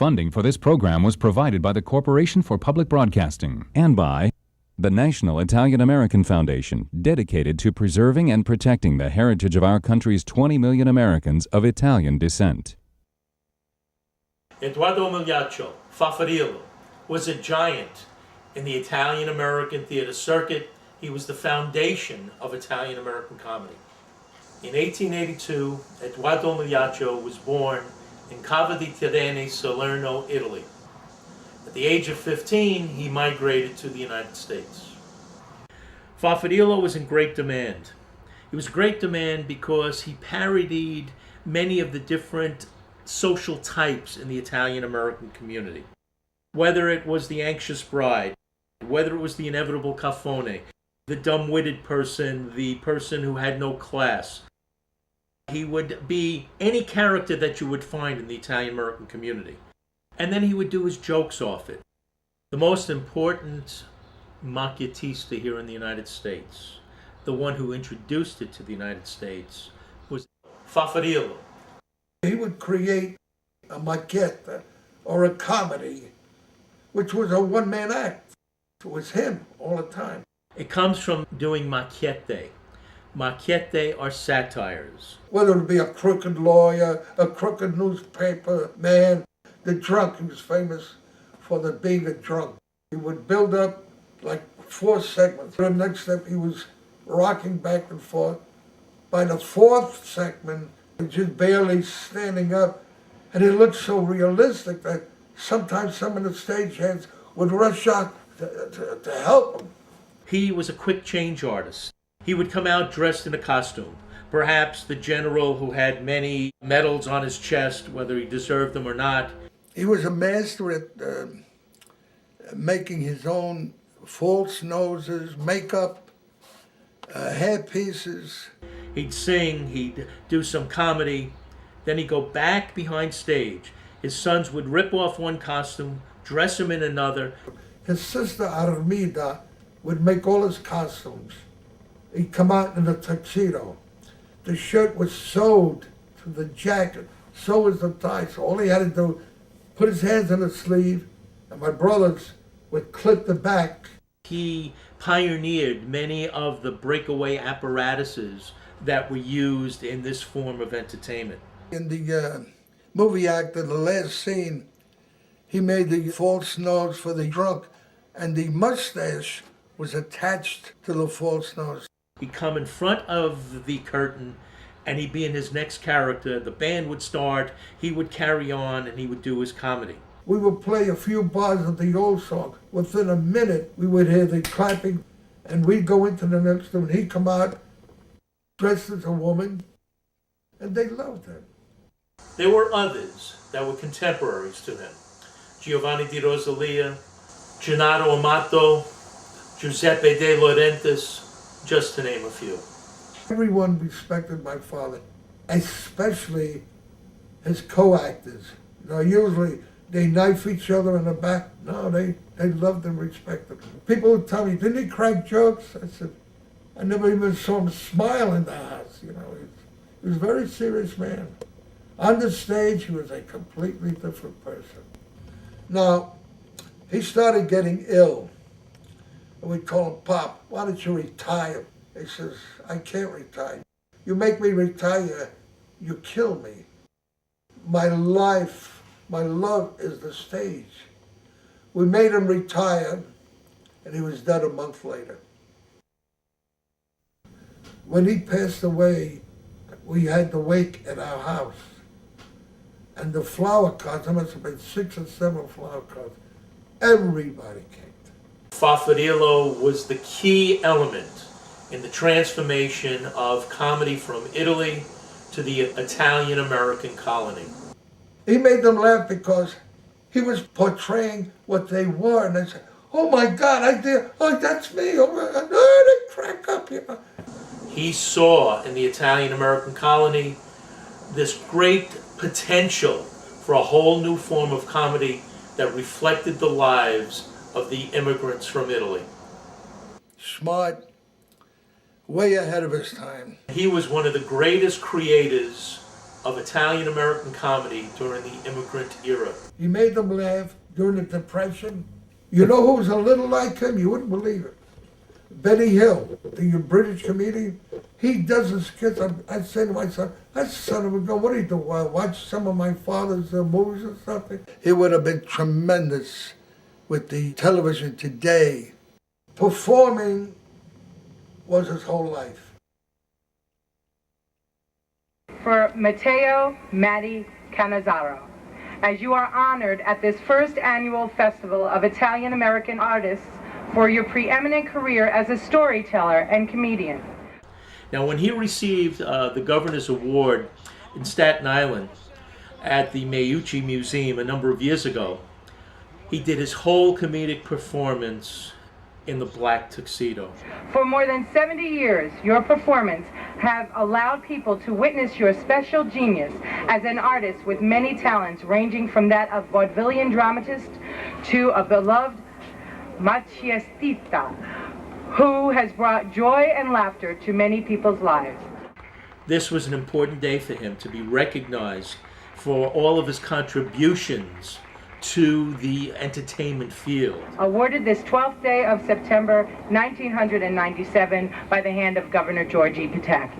Funding for this program was provided by the Corporation for Public Broadcasting and by the National Italian-American Foundation, dedicated to preserving and protecting the heritage of our country's 20 million Americans of Italian descent. Eduardo Migliaccio, Faffarillo, was a giant in the Italian-American theater circuit. He was the foundation of Italian-American comedy. In 1882, Eduardo Migliaccio was born in Cava di Tirrene, Salerno, Italy. At the age of 15, he migrated to the United States. Faffarillo was in great demand. He was in great demand because he parodied many of the different social types in the Italian-American community. Whether it was the anxious bride, whether it was the inevitable caffone, the dumb-witted person, the person who had no class. He would be any character that you would find in the Italian-American community. And then he would do his jokes off it. The most important macchiattista here in the United States, the one who introduced it to the United States, was Faffarillo. He would create a macchietta or a comedy, which was a one-man act. It was him all the time. It comes from doing macchiette. Macchiette are satires. Whether it be a crooked lawyer, a crooked newspaper man, the drunk, he was famous for being a drunk. He would build up like 4 segments. The next step, he was rocking back and forth. By the 4th segment, he was just barely standing up. And it looked so realistic that sometimes some of the stagehands would rush out to help him. He was a quick change artist. He would come out dressed in a costume. Perhaps the general who had many medals on his chest, whether he deserved them or not. He was a master at making his own false noses, makeup, hair pieces. He'd sing, he'd do some comedy, then he'd go back behind stage. His sons would rip off one costume, dress him in another. His sister Armida would make all his costumes. He'd come out in a tuxedo. The shirt was sewed to the jacket, so was the tie. So all he had to do, put his hands in the sleeve, and my brothers would clip the back. He pioneered many of the breakaway apparatuses that were used in this form of entertainment. In the movie act, in the last scene, he made the false nose for the drunk, and the mustache was attached to the false nose. He'd come in front of the curtain, and he'd be in his next character. The band would start, he would carry on, and he would do his comedy. We would play a few bars of the old song. Within a minute, we would hear the clapping, and we'd go into the next room. He'd come out dressed as a woman, and they loved him. There were others that were contemporaries to him. Giovanni di Rosalia, Gennaro Amato, Giuseppe De Laurentiis, just to name a few. Everyone respected my father, especially his co-actors. Usually they knife each other in the back. No, they loved and respected him. People would tell me, didn't he crack jokes? I said, I never even saw him smile in the house. He was a very serious man. On the stage, he was a completely different person. Now, he started getting ill. And we call him, Pop, why don't you retire? He says, I can't retire. You make me retire, you kill me. My life, my love is the stage. We made him retire, and he was dead a month later. When he passed away, we had the wake at our house. And the flower cards, there must have been 6 or 7 flower cards. Everybody came. Faffarillo was the key element in the transformation of comedy from Italy to the Italian-American colony. He made them laugh because he was portraying what they were, and they said, oh my God, oh, that's me, oh my God, oh, they crack up, He saw in the Italian-American colony this great potential for a whole new form of comedy that reflected the lives of the immigrants from Italy. Smart, way ahead of his time. He was one of the greatest creators of Italian-American comedy during the immigrant era. He made them laugh during the Depression. You know who was a little like him? You wouldn't believe it. Benny Hill, the British comedian. He does his skits. I say to my son, that son of a gun, what do you do? Watch some of my father's movies or something? He would have been tremendous with the television today. Performing was his whole life. For Matteo Matty Caunizzaro, as you are honored at this first annual Festival of Italian-American Artists for your preeminent career as a storyteller and comedian. Now, when he received the Governor's Award in Staten Island at the Meucci Museum a number of years ago, he did his whole comedic performance in the black tuxedo. For more than 70 years, your performance have allowed people to witness your special genius as an artist with many talents, ranging from that of vaudevillian dramatist to a beloved macchiattista, who has brought joy and laughter to many people's lives. This was an important day for him to be recognized for all of his contributions to the entertainment field. Awarded this 12th day of September 1997 by the hand of Governor George E. Pataki.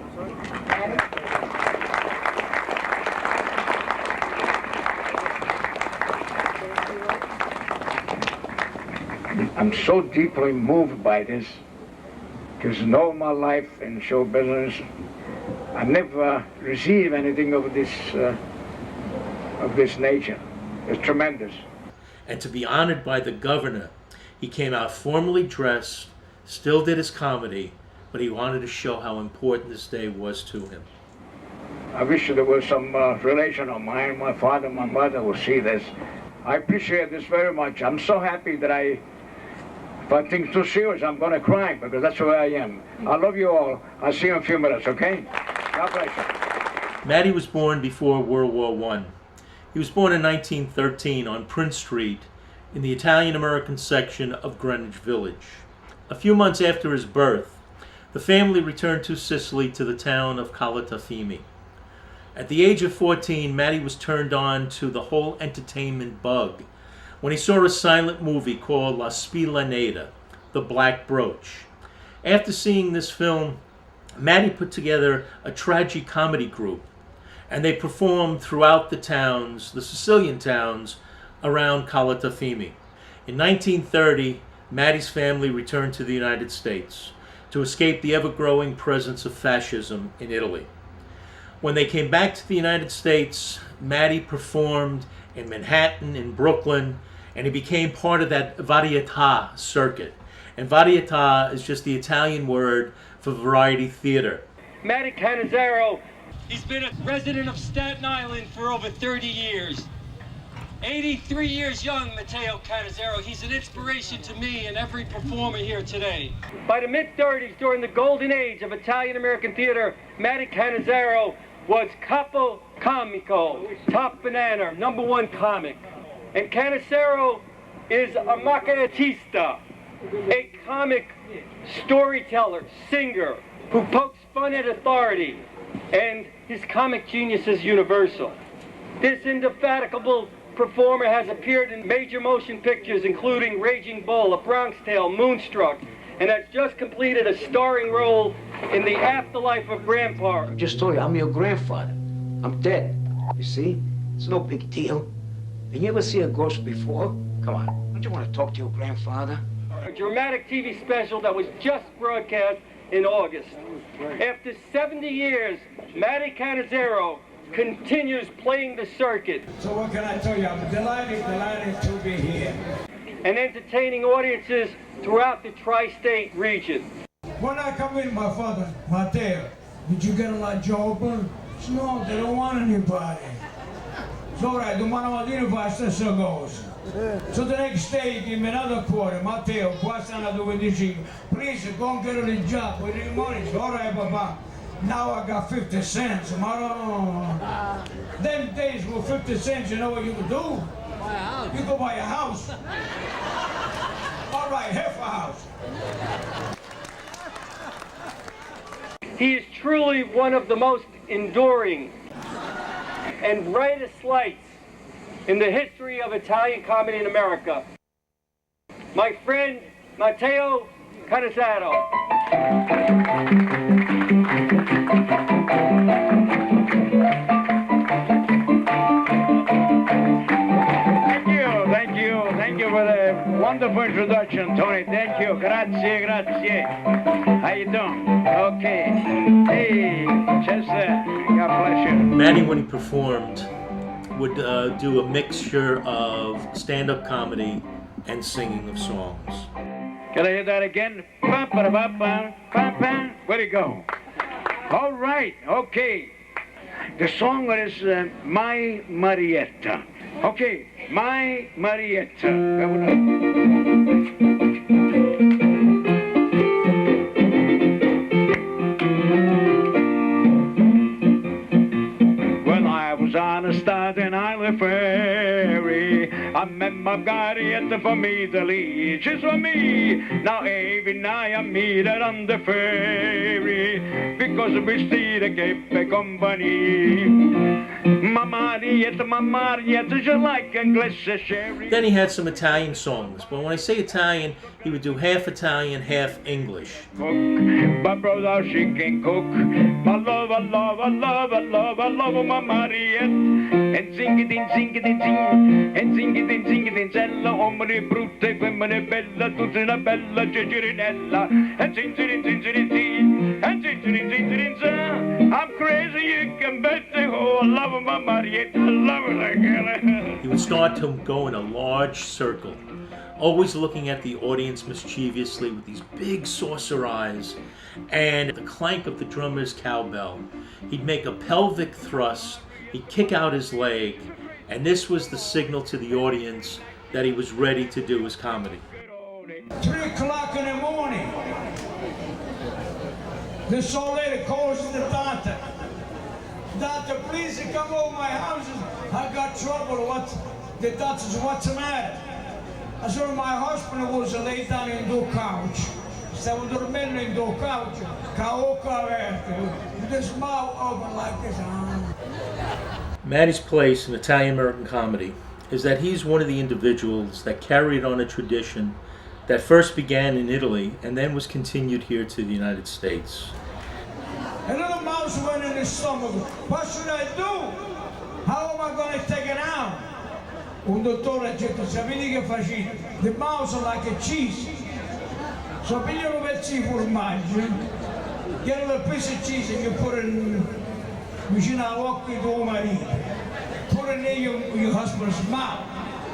I'm so deeply moved by this because in all my life in show business, I never received anything of this nature. It's tremendous. And to be honored by the governor, he came out formally dressed, still did his comedy, but he wanted to show how important this day was to him. I wish there was some relation of mine, my father, my mother will see this. I appreciate this very much. I'm so happy that if I think too serious, I'm going to cry because that's where I am. I love you all. I'll see you in a few minutes, okay? God bless you. Matty was born before World War I. He was born in 1913 on Prince Street in the Italian-American section of Greenwich Village. A few months after his birth, the family returned to Sicily to the town of Calatafimi. At the age of 14, Matty was turned on to the whole entertainment bug when he saw a silent movie called La Spilla Nera, The Black Brooch. After seeing this film, Matty put together a tragi-comedy group, and they performed throughout the towns, the Sicilian towns, around Calatafimi. In 1930, Matty's family returned to the United States to escape the ever-growing presence of fascism in Italy. When they came back to the United States, Matty performed in Manhattan, in Brooklyn, and he became part of that varietà circuit. And varietà is just the Italian word for variety theater. Matty Caunizzaro, he's been a resident of Staten Island for over 30 years. 83 years young, Matteo Caunizzaro. He's an inspiration to me and every performer here today. By the mid-30s, during the golden age of Italian-American theater, Matty Caunizzaro was capo comico, top banana, #1 comic. And Caunizzaro is a macchiattista, a comic storyteller, singer, who pokes fun at authority, and his comic genius is universal. This indefatigable performer has appeared in major motion pictures including Raging Bull, A Bronx Tale, Moonstruck, and has just completed a starring role in The Afterlife of Grandpa. I just told you, I'm your grandfather. I'm dead. You see? It's no big deal. And you ever see a ghost before? Come on, don't you want to talk to your grandfather? A dramatic TV special that was just broadcast in August. After 70 years, Matty Caunizzaro continues playing the circuit. So what can I tell you? I'm delighted to be here. And entertaining audiences throughout the tri-state region. When I come in, my father, Matteo, did you get a lot of job? No, they don't want anybody. It's all right, domani mattina fa stessa cosa. So the next day, he gave me another quarter. Matteo, qua stanno 25. Please, go and get a job. With the money, all right, Papa. Now I got 50 cents. Them days with 50 cents, you know what you could do? Buy a house. You go buy a house. All right, half a house. He is truly one of the most enduring and brightest lights in the history of Italian comedy in America. My friend, Matteo Caunizzaro. Thank you for the wonderful introduction, Tony. Thank you. Grazie. How you doing? Okay. Hey, Chester. God bless you. Matty, when he performed, would do a mixture of stand-up comedy and singing of songs. Can I hear that again? Where'd it go? All right. Okay. The song is My Marietta. Okay, My Marietta. When I was on a Staten Island ferry, I met my Marietta from Italy. She's for me. Now every night I meet her on the ferry, because we see the Cape Company. My Marietta, you like English sherry. Then he had some Italian songs, but when I say Italian, he would do half Italian, half English. Cook, my brother, she can cook. I love my Marietta. And sing it in, and sing it in, zella, ombre brutte, femmine bella, tutte una bella Cecirinella. And sing it in, and sing it in, I'm crazy, you can bet the whole love of my Marietta, I love her like hell. He would start to go in a large circle, always looking at the audience mischievously with these big saucer eyes, and the clank of the drummer's cowbell. He'd make a pelvic thrust, he'd kick out his leg, and this was the signal to the audience that he was ready to do his comedy. 3 o'clock in the morning, this old lady calls the doctor. Doctor, please come over my house. I got trouble. The doctor said, what's the matter? I said, my husband was laid down in the couch. Stavo dormendo in the couch. Caocca aperto. With this mouth open like this. Matty's place in Italian-American comedy is that he's one of the individuals that carried on a tradition that first began in Italy and then was continued here to the United States. A little mouse went in his stomach. What should I do? How am I going to take it out? Un dottore ha detto, sapete che facete? The mouse like a cheese. So pigliano un pezzo di formaggio, get a piece of cheese and you put it in, vicino all'occhio di tuo marito. Put it in your husband's mouth.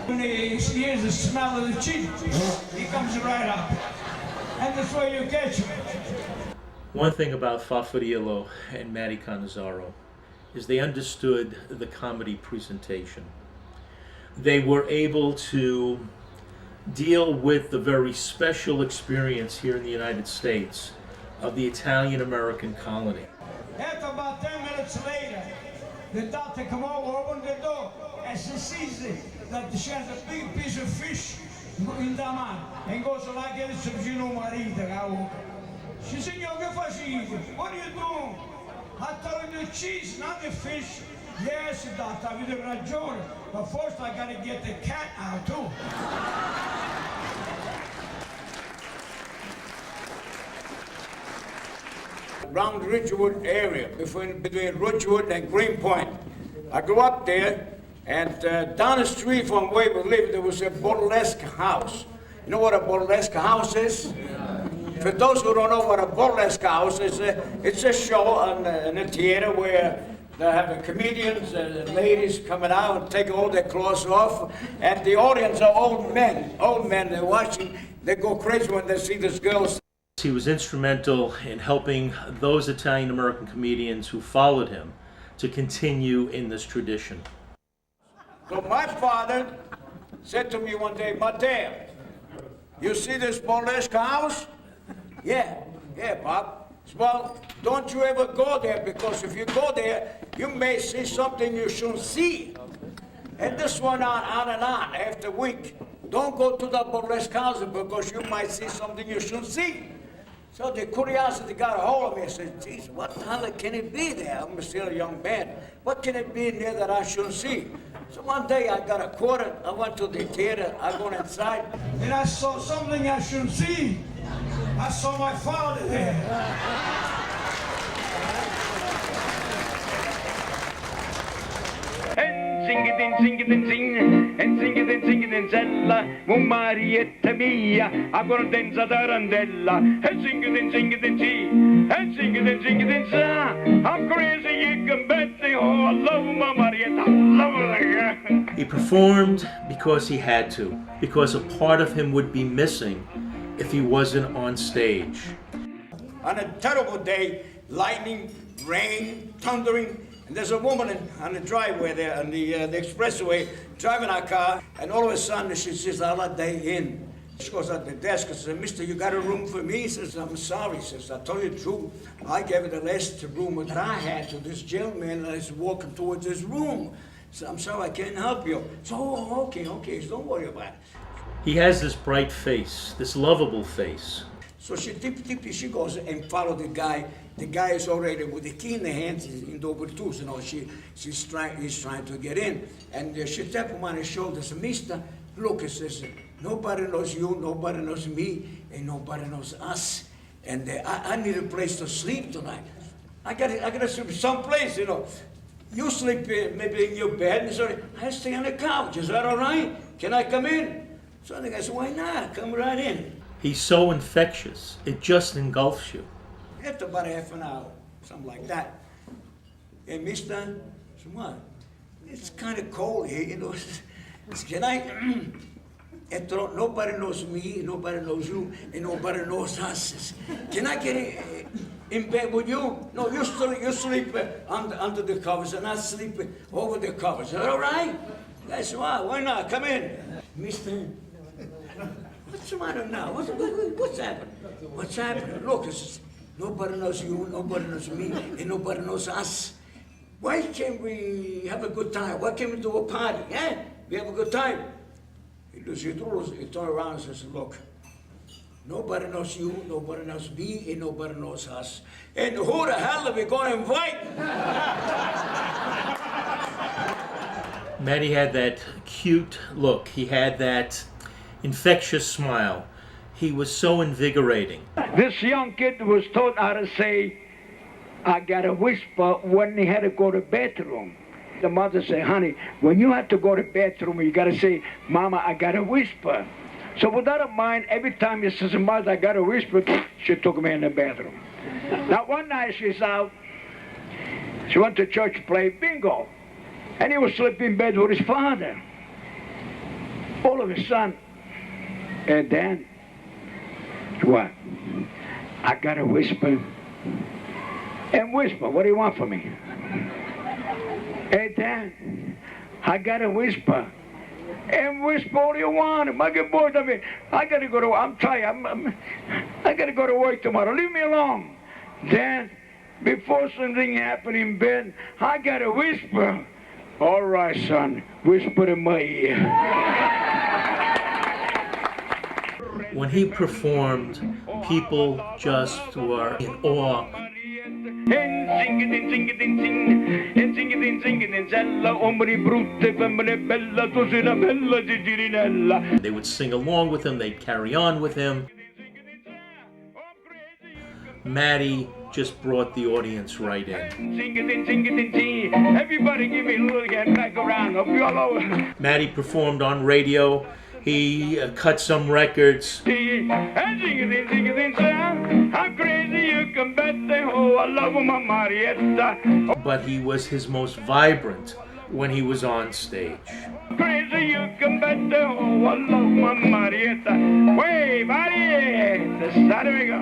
When he hears the smell of the cheese, he comes right up. And that's where you catch him. One thing about Faf and Matty Caunizzaro is they understood the comedy presentation. They were able to deal with the very special experience here in the United States of the Italian-American colony. After about 10 minutes later, the doctor come over, opened the door, and she sees that she has a big piece of fish in the mouth, and goes like this to vicino marito. She said, "Yo, che facevi? What are you doing?" I told him the cheese, not the fish. Yes, doctor, avete ragione. But first I gotta get the cat out too. Around the Ridgewood area, between Ridgewood and Greenpoint. I grew up there, and down the street from where we lived, there was a burlesque house. You know what a burlesque house is? For those who don't know what a burlesque house is, it's a show in a theater where they have the comedians and ladies coming out and take all their clothes off, and the audience are old men. They're watching, they go crazy when they see these girls. He was instrumental in helping those Italian-American comedians who followed him to continue in this tradition. So my father said to me one day, "Matteo, you see this burlesque house?" Yeah, Pop. Well, don't you ever go there, because if you go there, you may see something you shouldn't see. And this went on and on after a week. Don't go to the burlesque house because you might see something you shouldn't see. So the curiosity got a hold of me. I said, geez, what the hell can it be there? I'm still a young man. What can it be in there that I shouldn't see? So one day I got a quarter, I went to the theater, I went inside. And I saw something I shouldn't see. I saw my father there. Sing it in, sing it in, sing, and sing it in, sing it in, Zella, Marietta mia, I'm gonna dance a tarantella, and sing it in, sing it in, see, and sing it in, sa. I'm crazy, you can bet me, oh, I love my Marietta, I love her. He performed because he had to, because a part of him would be missing if he wasn't on stage. On a terrible day, lightning, rain, thundering, and there's a woman on the driveway there, on the expressway, driving our car, and all of a sudden she says, "I'll day in." She goes at the desk and says, "Mister, you got a room for me?" He says, "I'm sorry," says, "I told you the truth. I gave it the last room that I had to this gentleman that is walking towards his room. So I'm sorry, I can't help you." So, okay, so don't worry about it. He has this bright face, this lovable face. So she she goes and follow the guy. The guy is already with the key in the hands in the overtools, you know. He's trying to get in, and she tapped him on his shoulder. Says, "Mister, look," he says, "nobody knows you, nobody knows me, and nobody knows us. And I need a place to sleep tonight. I gotta sleep someplace, you know. You sleep maybe in your bed." And so I stay on the couch. Is that all right? Can I come in? So the guy said, "Why not? Come right in." He's so infectious, it just engulfs you. After about half an hour, something like that. "Hey, mister," so what? "It's kind of cold here, you know. Can I?" After all, nobody knows me, nobody knows you, and nobody knows us. "Can I get in bed with you?" "No, you sleep under the covers, and I sleep over the covers. Is that all right?" "That's why. Why not? Come in." "Mister, what's the matter now? What's happening? What's happening? Look, it's, nobody knows you, nobody knows me, and nobody knows us. Why can't we have a good time? Why can't we do a party? Eh? We have a good time." He turned around and says, "Look, nobody knows you, nobody knows me, and nobody knows us. And who the hell are we going to invite?" Matty had that cute look. He had that infectious smile. He was so invigorating. This young kid was taught how to say, "I gotta whisper" when he had to go to the bathroom. The mother said, "Honey, when you have to go to the bathroom, you gotta say, 'Mama, I gotta whisper.'" So with that in mind, every time he says, "Mother, I gotta whisper," she took me in the bathroom. Now one night she's out, she went to church to play bingo, and he was sleeping in bed with his father. All of a sudden, and then, what? "I gotta whisper." And whisper, "What do you want from me?" "Hey, Dad, I gotta whisper." And whisper, "What do you want?" I get bored of it. I gotta go to, I'm tired. I gotta go to work tomorrow. Leave me alone. Dad, before something happened in bed, I gotta whisper. "All right, son, whisper in my ear." When he performed, people just were in awe. And sing it in, sing it in, sing, and sing it in, Zella, ombre brutte, femmine bella, tosina bella, girinella. They would sing along with him, they'd carry on with him. Matty just brought the audience right in. Sing it in, sing. Everybody give me a little hand back around. Up you all over. Matty performed on radio. He cut some records. And sing it in, son. I'm crazy, you can bet they I love my Marietta. But he was his most vibrant when he was on stage. Crazy, you can bet they I love my Marietta. Way, Marietta. There we go.